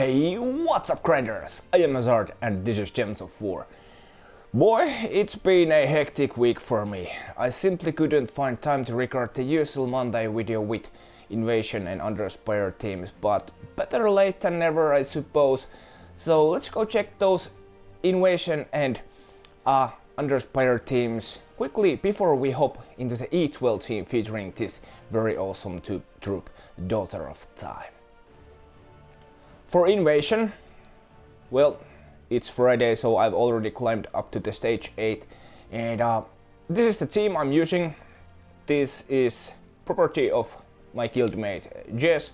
Hey, what's up grinders? I am Hazard and this is Gems of War. Boy, it's been a hectic week for me. I simply couldn't find time to record the usual Monday video with Invasion and Underspire teams, but better late than never I suppose. So let's go check those Invasion and Underspire teams quickly before we hop into the E12 team featuring this very awesome troop, Daughter of Time. For Invasion, well, it's Friday, so I've already climbed up to the stage 8, and this is the team I'm using. This is property of my guildmate Jess,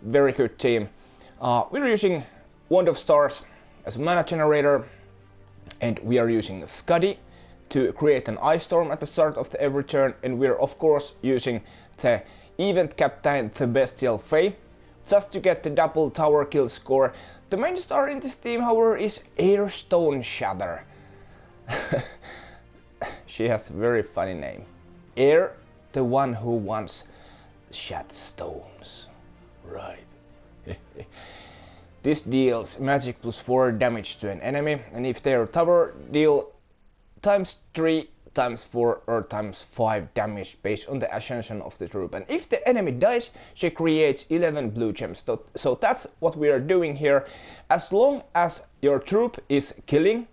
very good team. We're using Wand of Stars as a mana generator, and we are using Scuddy to create an ice storm at the start of every turn, and we're of course using the event captain, the Bestial Fae, just to get the double tower kill score. The main star in this team, however, is Airstone Shatter. She has a very funny name. Air, the one who wants shat stones. Right. This deals magic +4 damage to an enemy, and if their tower deal ×3, ×4 or ×5 damage based on the ascension of the troop, and if the enemy dies, she creates 11 blue gems. So that's what we are doing here. As long as your troop is killing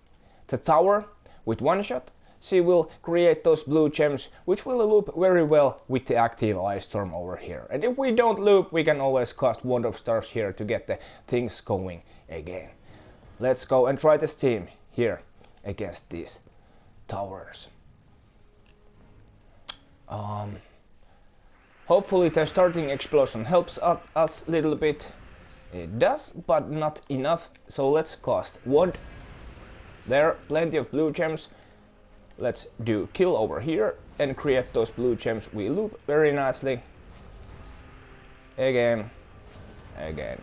the tower with one shot, she will create those blue gems, which will loop very well with the active ice storm over here. And if we don't loop, we can always cast Wand of Stars here to get the things going again. Let's go and try this team here against these towers. Hopefully the starting explosion helps us a little bit. It does, but not enough. So let's cast Wand. There, plenty of blue gems. Let's do kill over here and create those blue gems. We loop very nicely. Again, again,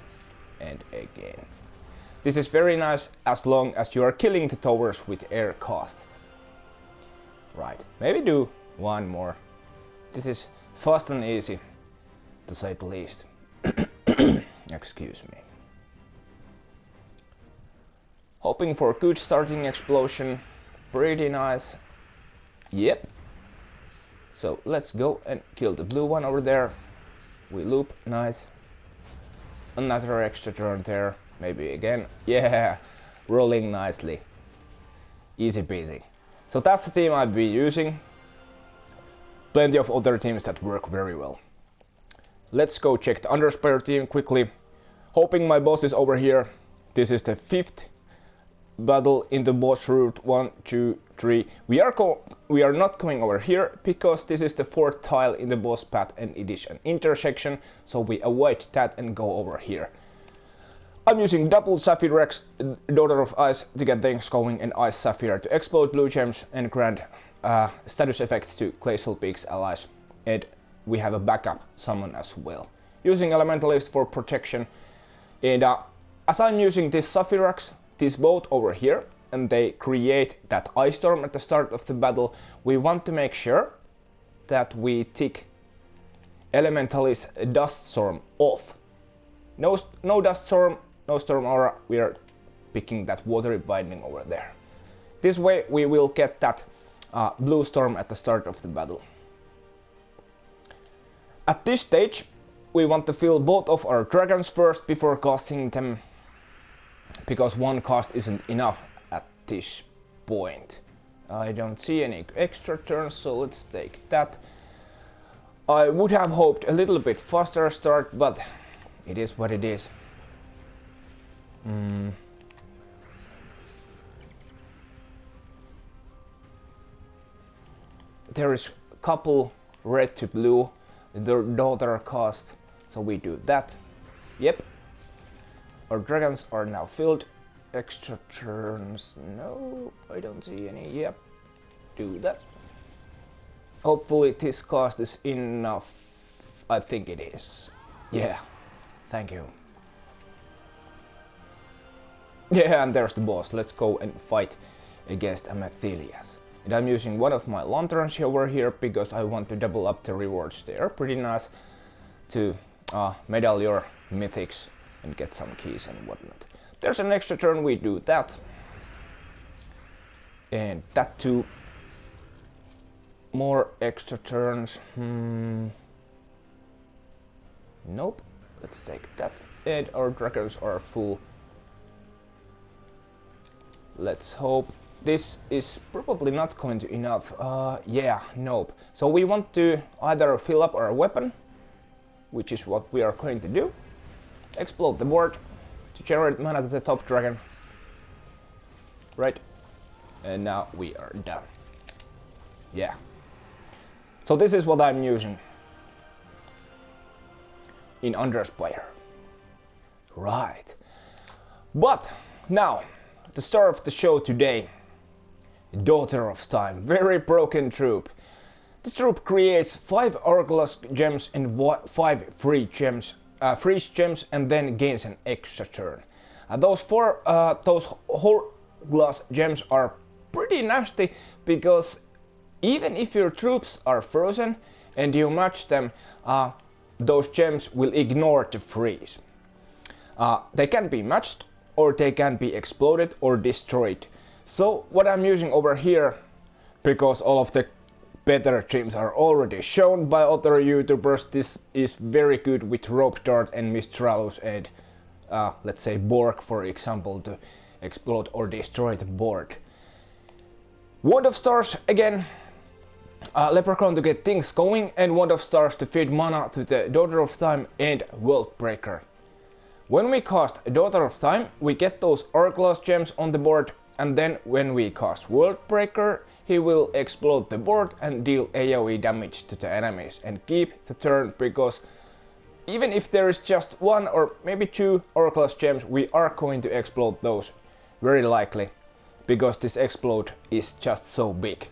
and again. This is very nice as long as you are killing the towers with air cast. Right, maybe do one more. This is fast and easy, to say the least. Excuse me. Hoping for a good starting explosion. Pretty nice. Yep. So let's go and kill the blue one over there. We loop, nice. Another extra turn there, maybe again. Yeah, rolling nicely. Easy peasy. So that's the team I'll be using. Plenty of other teams that work very well. Let's go check the Underspire team quickly. Hoping my boss is over here. This is the 5th battle in the boss route. 1, 2, 3. We are not going over here because this is the 4th tile in the boss path and it is an intersection, so we avoid that and go over here. I'm using double Sapphire X, Daughter of Ice, to get things going, and Ice Sapphire to explode blue gems and grant status effects to Glacial Peaks allies. And we have a backup summon as well. Using Elementalist for protection. And as I'm using this Sapphire X, these both over here, and they create that ice storm at the start of the battle, we want to make sure that we tick Elementalist Dust Storm off. No Dust Storm, no Storm Aura, we are picking that Watery Binding over there. This way we will get that blue storm at the start of the battle. At this stage we want to fill both of our dragons first before casting them, because one cast isn't enough at this point. I don't see any extra turns, so let's take that. I would have hoped a little bit faster start, but it is what it is. There is a couple red to blue, the daughter cast, so we do that. Yep. Our dragons are now filled. Extra turns, no, I don't see any. Yep, do that. Hopefully this cast is enough. I think it is. Yeah, thank you. Yeah, and there's the boss. Let's go and fight against Amathelias. And I'm using one of my lanterns over here because I want to double up the rewards. They are pretty nice to medal your mythics and get some keys and whatnot. There's an extra turn, we do that. And that too. More extra turns. Nope. Let's take that. And our dragons are full. Let's hope. This is probably not going to enough. Yeah, nope. So we want to either fill up our weapon, which is what we are going to do. Explode the board to generate mana to the top dragon. Right. And now we are done. Yeah. So this is what I'm using in Underspire. Right. But now, the star of the show today, Daughter of Time, very broken troop. This troop creates 5 hourglass gems and 5 freeze gems, and then gains an extra turn. Those hourglass gems are pretty nasty because even if your troops are frozen and you match them, those gems will ignore the freeze. They can be matched, or they can be exploded or destroyed. So what I'm using over here, because all of the better gems are already shown by other YouTubers, this is very good with Rope Dart and Mistralus and let's say Borg, for example, to explode or destroy the board. Wand of Stars again. Leprechaun to get things going, and Wand of Stars to feed mana to the Daughter of Time and World Breaker. When we cast Daughter of Time, we get those hourglass gems on the board, and then when we cast World Breaker, he will explode the board and deal AoE damage to the enemies and keep the turn, because even if there is just 1 or maybe 2 hourglass gems, we are going to explode those very likely, because this explode is just so big.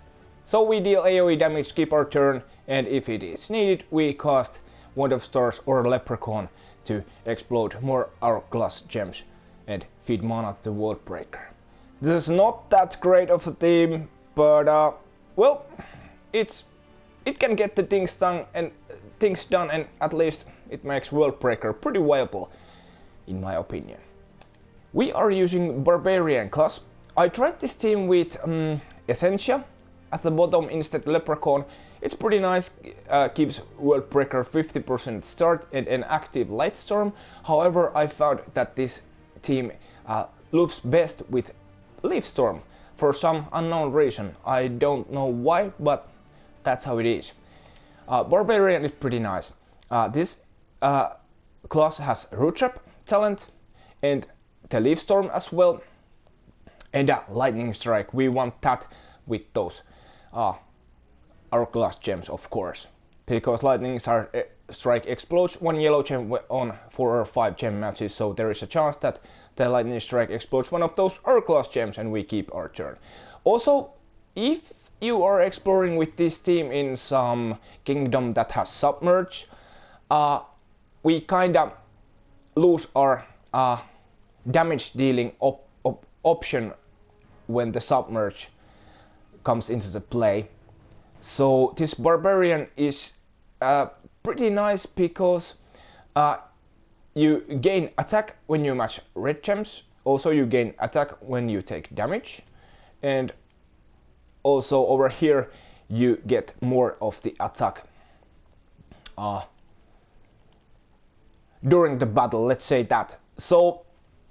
So we deal AoE damage, keep our turn, and if it is needed, we cast Wand of Stars or Leprechaun to explode more hourglass gems and feed mana to the World Breaker. This is not that great of a team, but well, it can get the things done, and at least it makes World Breaker pretty viable, in my opinion. We are using Barbarian class. I tried this team with Essentia at the bottom instead Leprechaun. It's pretty nice, gives World Breaker 50% start and an active Light Storm. However, I found that this team loops best with Leaf Storm for some unknown reason. I don't know why, but that's how it is. Barbarian is pretty nice. This class has Root Trap talent and the Leaf Storm as well. And Lightning Strike, we want that with those hourglass gems, of course, because Lightning Strike explodes 1 yellow gem on 4 or 5 gem matches, so there is a chance that the Lightning Strike explodes one of those hourglass gems and we keep our turn. Also, if you are exploring with this team in some kingdom that has Submerge, we kinda lose our damage dealing option when the Submerge comes into the play. So this Barbarian is pretty nice because you gain attack when you match red gems. Also you gain attack when you take damage, and also over here you get more of the attack during the battle, let's say that. So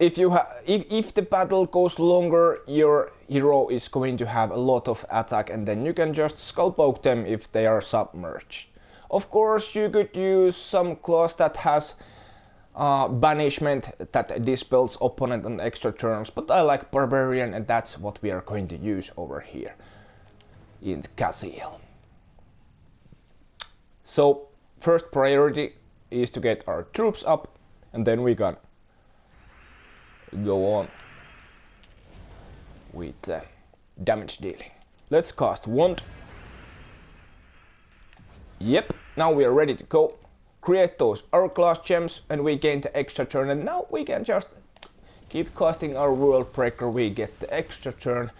if the battle goes longer, your hero is going to have a lot of attack, and then you can just skull poke them if they are submerged. Of course, you could use some class that has banishment that dispels opponent on extra turns, but I like Barbarian, and that's what we are going to use over here in Cassiel. So first priority is to get our troops up, and then we can go on with damage dealing. Let's cast Wand. Yep, now we are ready to go. Create those hourglass gems and we gain the extra turn, and now we can just keep casting our World Breaker. We get the extra turn.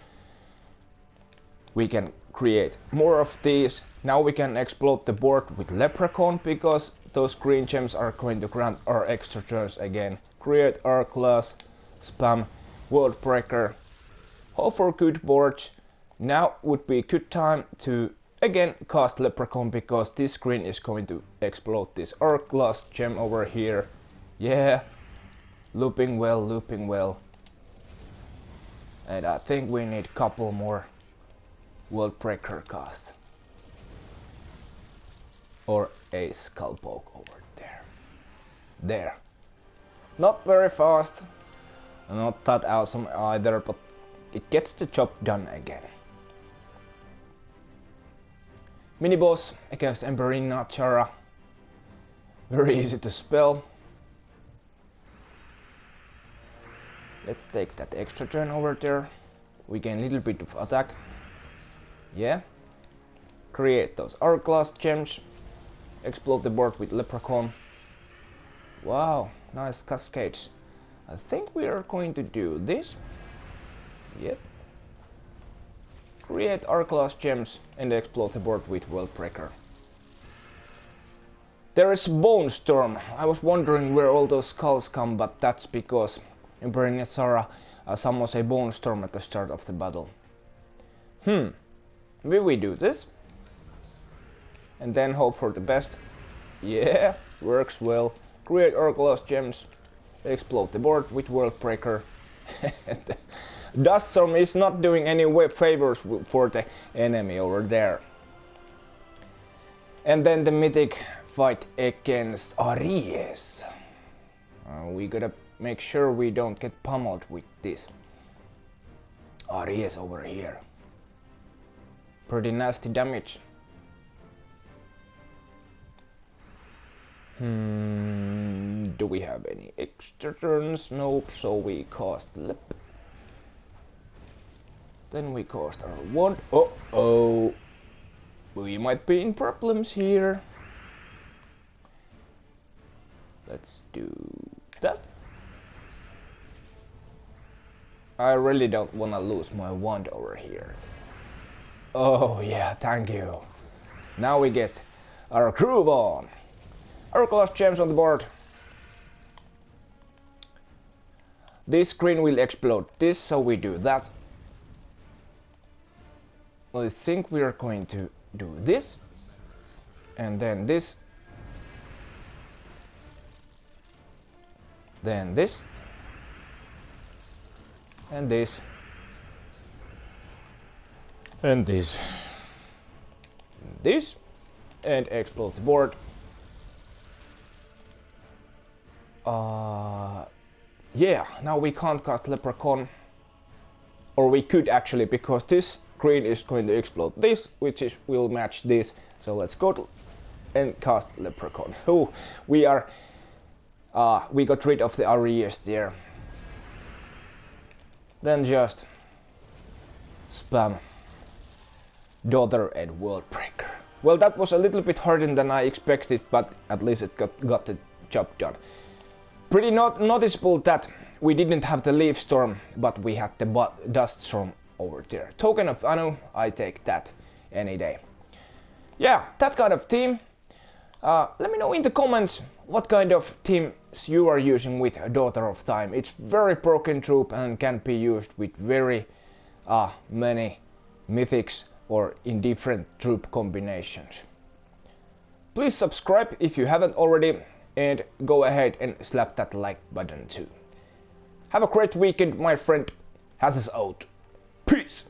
We can create more of these. Now we can explode the board with Leprechaun because those green gems are going to grant our extra turns again. create R class, spam, world breaker, hope for good boards. Now would be good time to again cast Leprechaun because this screen is going to explode this R class gem over here. Yeah, looping well, looping well. And I think we need a couple more world breaker casts. Or a skull poke over there. There. Not very fast, not that awesome either, but it gets the job done again. Mini boss against Emberina Chara. Very easy to spell. Let's take that extra turn over there. We gain a little bit of attack. Yeah. Create those hourglass gems. Explode the board with Leprechaun. Wow, nice cascades. I think we are going to do this. Yep. Create hourglass gems and explode the board with World Breaker. There is Bone Storm. I was wondering where all those skulls come, but that's because Emperor Sarah summons a Bone Storm at the start of the battle. Will we do this? And then hope for the best. Yeah, works well. Create hourglass gems. Explode the board with World Breaker. Dust Storm is not doing any favors for the enemy over there. And then the mythic fight against Aries. We gotta make sure we don't get pummeled with this. Aries over here. Pretty nasty damage. Do we have any extra turns? Nope, so we cast Lep. Then we cast our wand. Oh, we might be in problems here. Let's do that. I really don't want to lose my wand over here. Oh yeah, thank you. Now we get our groove on. Hourglass gems on the board. This screen will explode this, so we do that. I think we are going to do this. And then this. Then this. And this. And this. And this. And explode the board. Yeah, now we can't cast Leprechaun. Or we could actually, because this screen is going to explode this, which will match this. So let's go to and cast Leprechaun. Oh, we got rid of the Aries there. Then just spam Daughter and World Breaker. Well, that was a little bit harder than I expected, but at least it got the job done. Pretty noticeable that we didn't have the Leaf Storm, but we had the Dust Storm over there. Token of Anu, I take that any day. Yeah, that kind of team. Let me know in the comments what kind of teams you are using with Daughter of Time. It's very broken troop and can be used with very many mythics or in different troop combinations. Please subscribe if you haven't already, and go ahead and slap that like button too. Have a great weekend, my friend. Has us out. Peace.